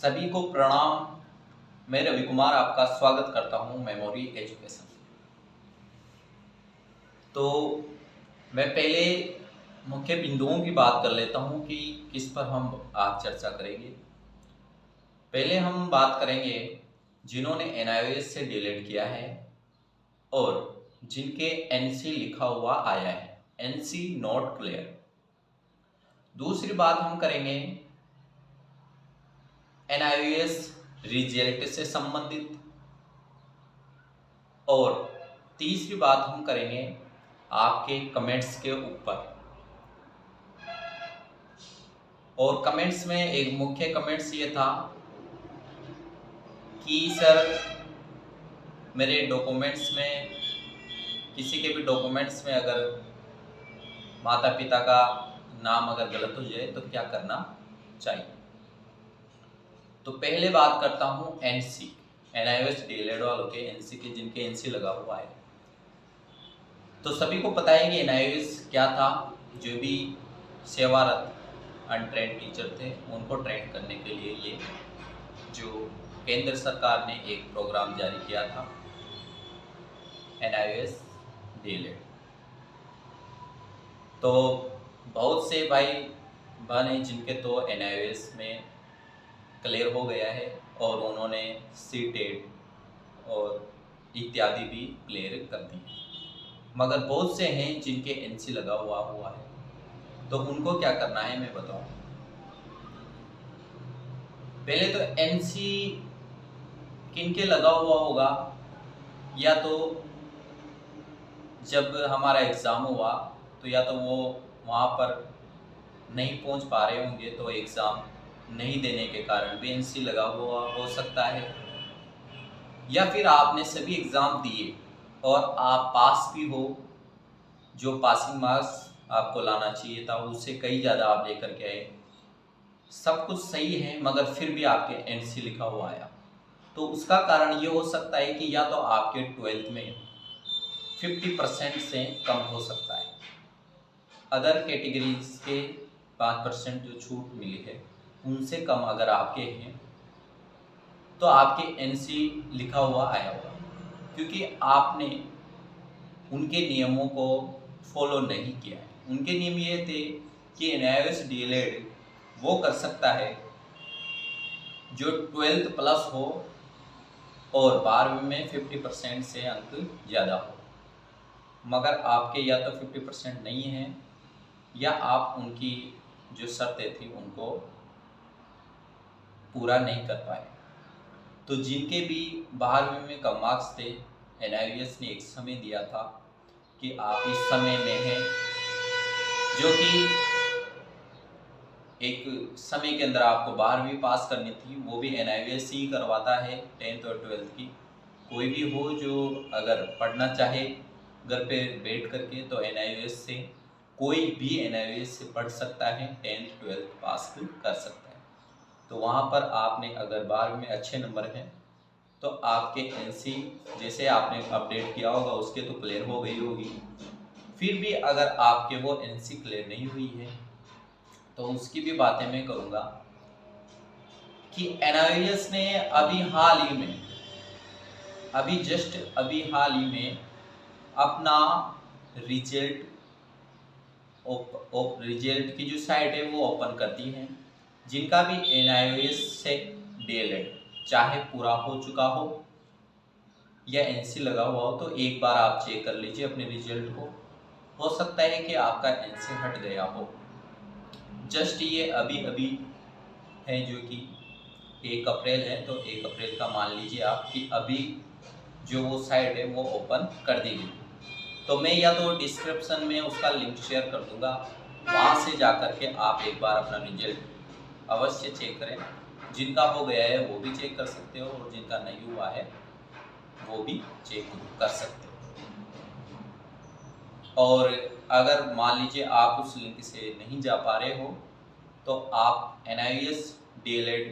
सभी को प्रणाम। मैं रवि कुमार आपका स्वागत करता हूं मेमोरी एजुकेशन। तो मैं पहले मुख्य बिंदुओं की बात कर लेता हूं कि किस पर हम आज चर्चा करेंगे। पहले हम बात करेंगे जिन्होंने एनआईओएस से डीलेट किया है और जिनके एनसी लिखा हुआ आया है, एनसी नॉट क्लियर। दूसरी बात हम करेंगे एनआईओएस रिजल्ट से संबंधित, और तीसरी बात हम करेंगे आपके कमेंट्स के ऊपर। और कमेंट्स में एक मुख्य कमेंट्स ये था कि सर मेरे डॉक्यूमेंट्स में, किसी के भी डॉक्यूमेंट्स में अगर माता पिता का नाम अगर गलत हो जाए तो क्या करना चाहिए। तो पहले बात करता हूँ एनसी, एनआईओएस डीलेट वालों के एनसी के, जिनके एनसी लगा हुआ है। तो सभी को पता है कि एनआईओएस क्या था। जो भी सेवारत अनट्रेंड टीचर थे उनको ट्रेन करने के लिए ये जो केंद्र सरकार ने एक प्रोग्राम जारी किया था, एनआईओएस डीलेट। तो बहुत से भाई बहन हैं जिनके तो एनआईओएस में क्लियर हो गया है और उन्होंने सीटेट और इत्यादि भी क्लियर कर दी, मगर बहुत से हैं जिनके एनसी लगा हुआ है। तो उनको क्या करना है मैं बताऊं। पहले तो एनसी किनके लगा हुआ होगा, या तो जब हमारा एग्ज़ाम हुआ तो या तो वो वहाँ पर नहीं पहुँच पा रहे होंगे, तो एग्ज़ाम नहीं देने के कारण भी एनसी लगा हुआ हो सकता है। या फिर आपने सभी एग्ज़ाम दिए और आप पास भी हो, जो पासिंग मार्क्स आपको लाना चाहिए था उससे कई ज़्यादा आप लेकर के आए, सब कुछ सही है मगर फिर भी आपके एनसी लिखा हुआ आया। तो उसका कारण ये हो सकता है कि या तो आपके 12th में 50% से कम हो सकता है, अदर कैटेगरीज के 5% जो छूट मिली है उनसे कम अगर आपके हैं तो आपके एनसी लिखा हुआ आया होगा, क्योंकि आपने उनके नियमों को फॉलो नहीं किया है। उनके नियम ये थे कि एनआईओएस डीएलएड वो कर सकता है जो 12th प्लस हो और 12वीं में 50% से अंक ज़्यादा हो, मगर आपके या तो 50% नहीं है या आप उनकी जो शर्तें थी उनको पूरा नहीं कर पाए। तो जिनके भी 12वीं में कम मार्क्स थे, एनआईओएस ने एक समय दिया था कि आप इस समय में हैं, जो कि एक समय के अंदर आपको 12वीं पास करनी थी, वो भी एनआईओएस ही करवाता है 10th और 12th की। कोई भी हो जो अगर पढ़ना चाहे घर पे बैठ करके तो एनआईओएस से, कोई भी एनआईओएस से पढ़ सकता है, 10th 12th पास कर सकता है। तो वहाँ पर आपने अगर 12वीं में अच्छे नंबर हैं तो आपके एनसी जैसे आपने अपडेट किया होगा उसके तो क्लियर हो गई होगी। फिर भी अगर आपके वो एनसी क्लियर नहीं हुई है तो उसकी भी बातें मैं करूँगा कि एनआईओएस ने अभी हाल ही में, अभी हाल ही में अपना रिजल्ट रिजल्ट की जो साइट है वो ओपन कर दी है। जिनका भी एनआईओएस से डीएलएड चाहे पूरा हो चुका हो या एनसी लगा हुआ हो, तो एक बार आप चेक कर लीजिए अपने रिजल्ट को। हो सकता है कि आपका एनसी हट गया हो। जस्ट ये अभी अभी है, जो कि 1 अप्रैल है, तो 1 अप्रैल का मान लीजिए आप कि अभी जो वो साइट है वो ओपन कर दी गई। तो मैं या तो डिस्क्रिप्शन में उसका लिंक शेयर कर दूंगा, वहाँ से जा कर के आप एक बार अपना रिजल्ट अवश्य चेक करें। जिनका हो गया है वो भी चेक कर सकते हो और जिनका नहीं हुआ है वो भी चेक कर सकते हो। और अगर मान लीजिए आप उस लिंक से नहीं जा पा रहे हो तो आप एनआईओएस डीएलएड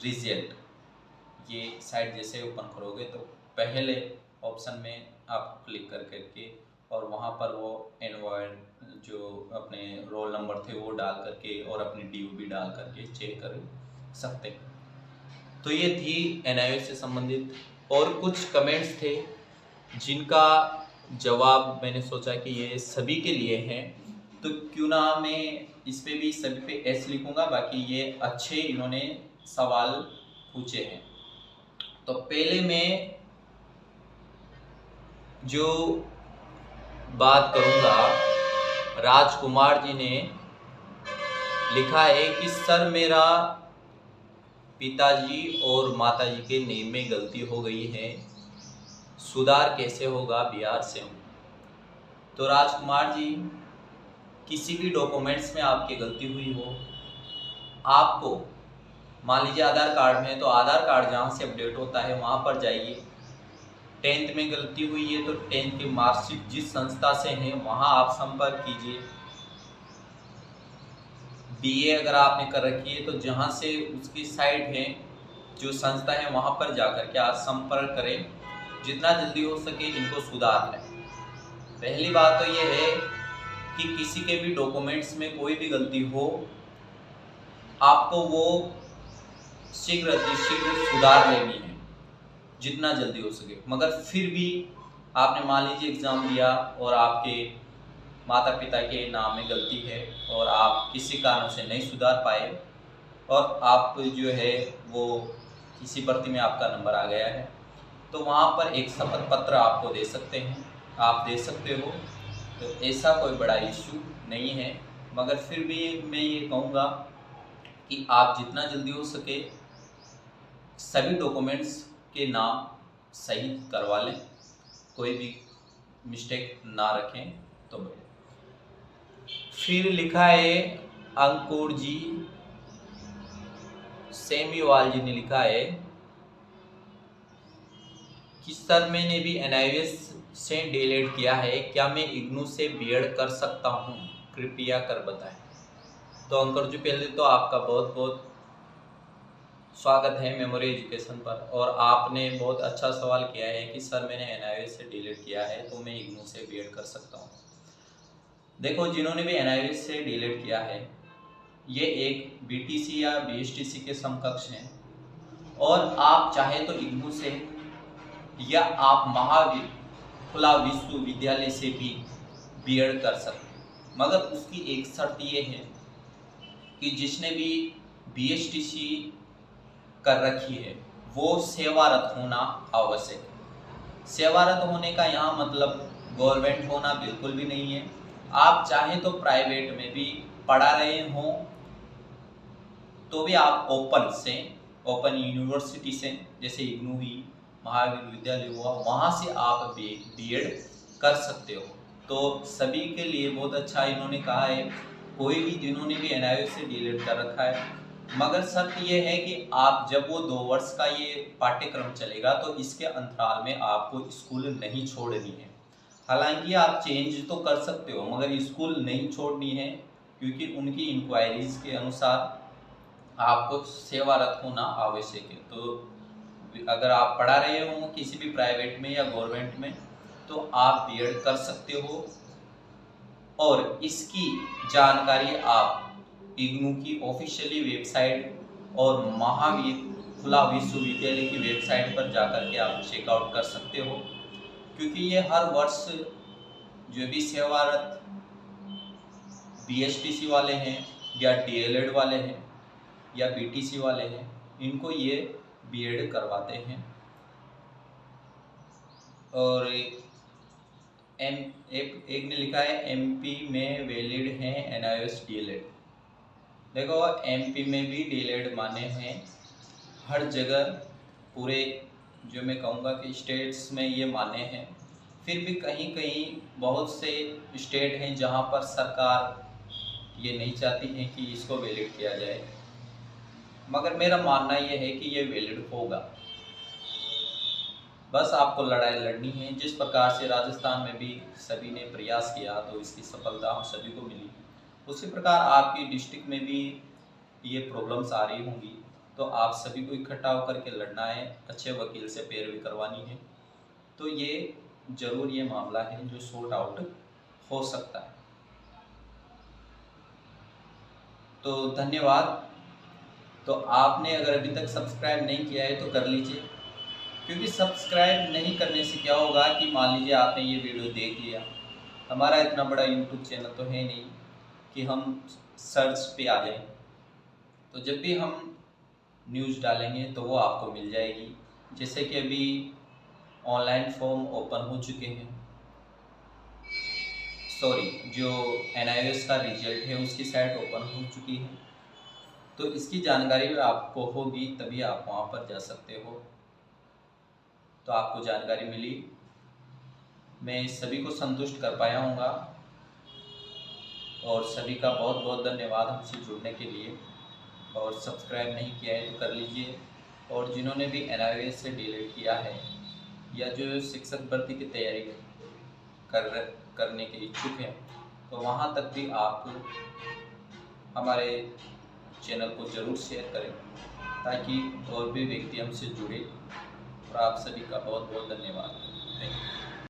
रिजल्ट ये साइट जैसे ओपन करोगे तो पहले ऑप्शन में आप क्लिक कर करके और वहाँ पर वो एनवायड जो अपने रोल नंबर थे वो डाल करके और अपनी ड्यू भी डाल करके चेक कर सकते हैं। तो ये थी NIOS से संबंधित, और कुछ कमेंट्स थे जिनका जवाब मैंने सोचा कि ये सभी के लिए हैं, तो क्यों ना मैं इस पे भी सभी पे एस लिखूंगा। बाकी ये अच्छे इन्होंने सवाल पूछे हैं। तो पहले मैं जो बात करूंगा, राजकुमार जी ने लिखा है कि सर मेरा पिताजी और माताजी के नेम में गलती हो गई है, सुधार कैसे होगा, बिहार से हूँ। तो राजकुमार जी, किसी भी डॉक्यूमेंट्स में आपकी गलती हुई हो, आपको मान लीजिए आधार कार्ड में, तो आधार कार्ड जहाँ से अपडेट होता है वहाँ पर जाइए। 10th में गलती हुई है तो 10th की मार्कशीट जिस संस्था से है वहाँ आप संपर्क कीजिए। BA अगर आपने कर रखी है तो जहाँ से उसकी साइट है, जो संस्था है, वहाँ पर जाकर के आप संपर्क करें। जितना जल्दी हो सके इनको सुधार लें। पहली बात तो ये है कि किसी के भी डॉक्यूमेंट्स में कोई भी गलती हो, आपको वो शीघ्र अतिशीघ्र सुधार लेनी है, जितना जल्दी हो सके। मगर फिर भी आपने मान लीजिए एग्ज़ाम दिया और आपके माता पिता के नाम में गलती है और आप किसी कारण से नहीं सुधार पाए, और आप जो है वो किसी भर्ती में आपका नंबर आ गया है, तो वहाँ पर एक शपथ पत्र आपको दे सकते हैं, आप दे सकते हो। तो ऐसा कोई बड़ा इशू नहीं है। मगर फिर भी मैं ये कहूँगा कि आप जितना जल्दी हो सके सभी डॉक्यूमेंट्स के नाम सही करवा लें, कोई भी मिस्टेक ना रखें तो बढ़िया। फिर लिखा है अंकुर जी, सेमीवाल जी ने लिखा है कि सर मैंने भी NIOS से डीएलएड किया है, क्या मैं इग्नू से बीएड कर सकता हूँ, कृपया कर बताएं। तो अंकुर जी, पहले तो आपका बहुत बहुत स्वागत है मेमोरी एजुकेशन पर, और आपने बहुत अच्छा सवाल किया है कि सर मैंने NIOS से डीएलएड किया है तो मैं इग्नू से बीएड कर सकता हूँ। देखो, जिन्होंने भी NIOS से डीएलएड किया है ये एक BTC या BSTC के समकक्ष हैं, और आप चाहे तो इग्नू से या आप महावीर खुला विश्वविद्यालय से भी बीएड कर सकते हैं। मगर उसकी एक शर्त ये है कि जिसने भी BSTC कर रखी है वो सेवारत होना आवश्यक है। सेवारत होने का यहाँ मतलब गवर्नमेंट होना बिल्कुल भी नहीं है। आप चाहें तो प्राइवेट में भी पढ़ा रहे हों तो भी आप ओपन यूनिवर्सिटी से, जैसे इग्नू हुई, महावीर विद्यालय हुआ, वहाँ से आप बीएड कर सकते हो। तो सभी के लिए बहुत अच्छा इन्होंने कहा है, कोई भी जिन्होंने भी NIOS से डीएलएड कर रखा है। मगर शर्त ये है कि आप जब वो 2 वर्ष का ये पाठ्यक्रम चलेगा तो इसके अंतराल में आपको स्कूल नहीं छोड़नी है। हालांकि आप चेंज तो कर सकते हो मगर स्कूल नहीं छोड़नी है, क्योंकि उनकी इंक्वायरीज के अनुसार आपको सेवारत होना आवश्यक है। तो अगर आप पढ़ा रहे हो किसी भी प्राइवेट में या गवर्नमेंट में तो आप बीएड कर सकते हो, और इसकी जानकारी आप इग्नू की ऑफिशियली वेबसाइट और महावीर खुला विश्वविद्यालय की वेबसाइट पर जाकर के आप चेकआउट कर सकते हो। क्योंकि ये हर वर्ष जो भी सेवारत BSTC वाले हैं या डीएलएड वाले हैं या BTC वाले हैं, इनको ये बीएड करवाते हैं। और एक ने लिखा है MP में वैलिड है NIOS डीएलएड। देखो, MP में भी डीएलएड माने हैं हर जगह, पूरे जो मैं कहूँगा कि स्टेट्स में ये माने हैं। फिर भी कहीं कहीं बहुत से स्टेट हैं जहाँ पर सरकार ये नहीं चाहती है कि इसको वैलिड किया जाए, मगर मेरा मानना ये है कि ये वैलिड होगा। बस आपको लड़ाई लड़नी है। जिस प्रकार से राजस्थान में भी सभी ने प्रयास किया तो इसकी सफलता हम सभी को मिली, उसी प्रकार आपकी डिस्ट्रिक्ट में भी ये प्रॉब्लम्स आ रही होंगी, तो आप सभी को इकट्ठा होकर के लड़ना है, अच्छे वकील से पैरवी करवानी है, तो ये ज़रूर ये मामला है जो सॉर्ट आउट हो सकता है। तो धन्यवाद। तो आपने अगर अभी तक सब्सक्राइब नहीं किया है तो कर लीजिए, क्योंकि सब्सक्राइब नहीं करने से क्या होगा कि मान लीजिए आपने ये वीडियो देख लिया, हमारा इतना बड़ा यूट्यूब चैनल तो है नहीं कि हम सर्च पे आ जाएं, तो जब भी हम न्यूज़ डालेंगे तो वो आपको मिल जाएगी। जैसे कि अभी ऑनलाइन फॉर्म ओपन हो चुके हैं, सॉरी, जो NIOS का रिजल्ट है उसकी साइट ओपन हो चुकी है, तो इसकी जानकारी आपको होगी तभी आप वहाँ पर जा सकते हो। तो आपको जानकारी मिली, मैं सभी को संतुष्ट कर पाया हूँगा, और सभी का बहुत बहुत धन्यवाद हमसे जुड़ने के लिए। और सब्सक्राइब नहीं किया है तो कर लीजिए, और जिन्होंने भी NIOS से डीएलएड किया है या जो शिक्षक भर्ती की तैयारी करने के इच्छुक हैं, तो वहाँ तक भी आप हमारे चैनल को ज़रूर शेयर करें, ताकि और भी व्यक्ति हमसे जुड़े। और आप सभी का बहुत बहुत धन्यवाद। Thank you.